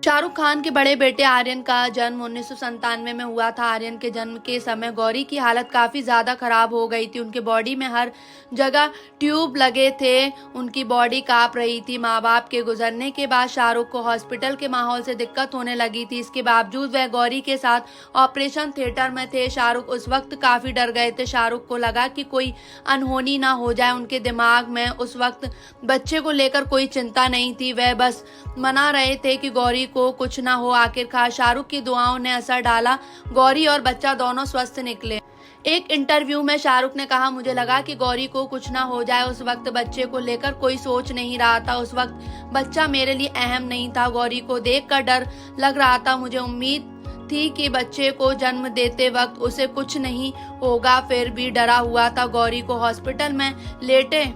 शाहरुख खान के बड़े बेटे आर्यन का जन्म 1997 में हुआ था। आर्यन के जन्म के समय गौरी की हालत काफी ज्यादा खराब हो गई थी। उनके बॉडी में हर जगह ट्यूब लगे थे, उनकी बॉडी कांप रही थी। माँ बाप के गुजरने के बाद शाहरुख को हॉस्पिटल के माहौल से दिक्कत होने लगी थी। इसके बावजूद वह गौरी के साथ ऑपरेशन थिएटर में थे। शाहरुख उस वक्त काफी डर गए थे। शाहरुख को लगा कि कोई अनहोनी ना हो जाए। उनके दिमाग में उस वक्त बच्चे को लेकर कोई चिंता नहीं थी। वह बस मना रहे थे कि गौरी को कुछ ना हो। आखिरकार शाहरुख की दुआओं ने असर डाला। गौरी और बच्चा दोनों स्वस्थ निकले। एक इंटरव्यू में शाहरुख ने कहा, मुझे लगा कि गौरी को कुछ ना हो जाए। उस वक्त बच्चे को लेकर कोई सोच नहीं रहा था। उस वक्त बच्चा मेरे लिए अहम नहीं था। गौरी को देखकर डर लग रहा था। मुझे उम्मीद थी कि बच्चे को जन्म देते वक्त उसे कुछ नहीं होगा, फिर भी डरा हुआ था। गौरी को हॉस्पिटल में लेटे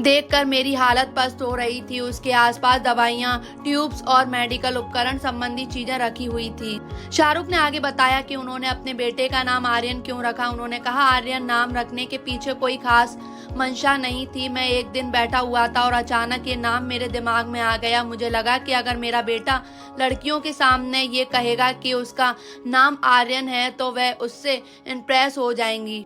देखकर मेरी हालत पस्त हो रही थी। उसके आसपास दवाइयां, ट्यूब्स और मेडिकल उपकरण संबंधी चीजें रखी हुई थी। शाहरुख ने आगे बताया कि उन्होंने अपने बेटे का नाम आर्यन क्यों रखा। उन्होंने कहा, आर्यन नाम रखने के पीछे कोई खास मंशा नहीं थी। मैं एक दिन बैठा हुआ था और अचानक ये नाम मेरे दिमाग में आ गया। मुझे लगा कि अगर मेरा बेटा लड़कियों के सामने ये कहेगा कि उसका नाम आर्यन है तो वह उससे इम्प्रेस हो जाएंगी।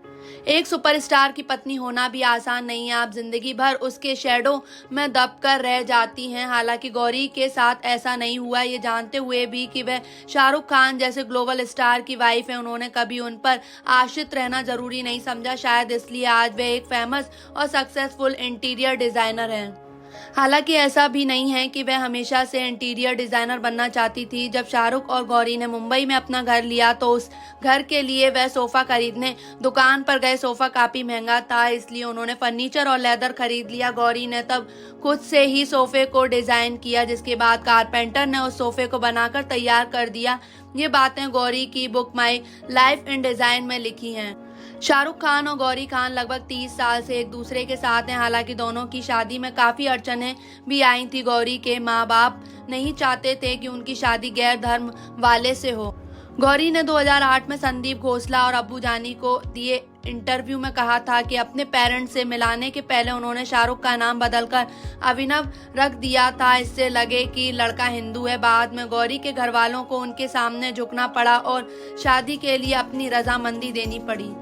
एक सुपरस्टार की पत्नी होना भी आसान नहीं है। आप जिंदगी भर उसके शैडो में दबकर रह जाती हैं। हालांकि गौरी के साथ ऐसा नहीं हुआ। ये जानते हुए भी कि वह शाहरुख खान जैसे ग्लोबल स्टार की वाइफ है, उन्होंने कभी उन पर आश्रित रहना जरूरी नहीं समझा। शायद इसलिए आज वे एक फेमस और सक्सेसफुल इंटीरियर डिजाइनर हैं। हालांकि ऐसा भी नहीं है कि वह हमेशा से इंटीरियर डिजाइनर बनना चाहती थी। जब शाहरुख और गौरी ने मुंबई में अपना घर लिया तो उस घर के लिए वह सोफा खरीदने दुकान पर गए। सोफा काफी महंगा था, इसलिए उन्होंने फर्नीचर और लेदर खरीद लिया। गौरी ने तब खुद से ही सोफे को डिजाइन किया, जिसके बाद कारपेंटर ने उस सोफे को बनाकर तैयार कर दिया। ये बातें गौरी की book my life in design में लिखी हैं। शाहरुख खान और गौरी खान लगभग 30 साल से एक दूसरे के साथ हैं। हालांकि दोनों की शादी में काफी अड़चनें भी आई थी। गौरी के माँ बाप नहीं चाहते थे कि उनकी शादी गैर धर्म वाले से हो। गौरी ने 2008 में संदीप घोषला और अब्बू जानी को दिए इंटरव्यू में कहा था कि अपने पेरेंट्स से मिलाने के पहले उन्होंने शाहरुख का नाम बदलकर अभिनव रख दिया था, इससे लगे कि लड़का हिंदू है। बाद में गौरी के घर वालों को उनके सामने झुकना पड़ा और शादी के लिए अपनी रजामंदी देनी पड़ी।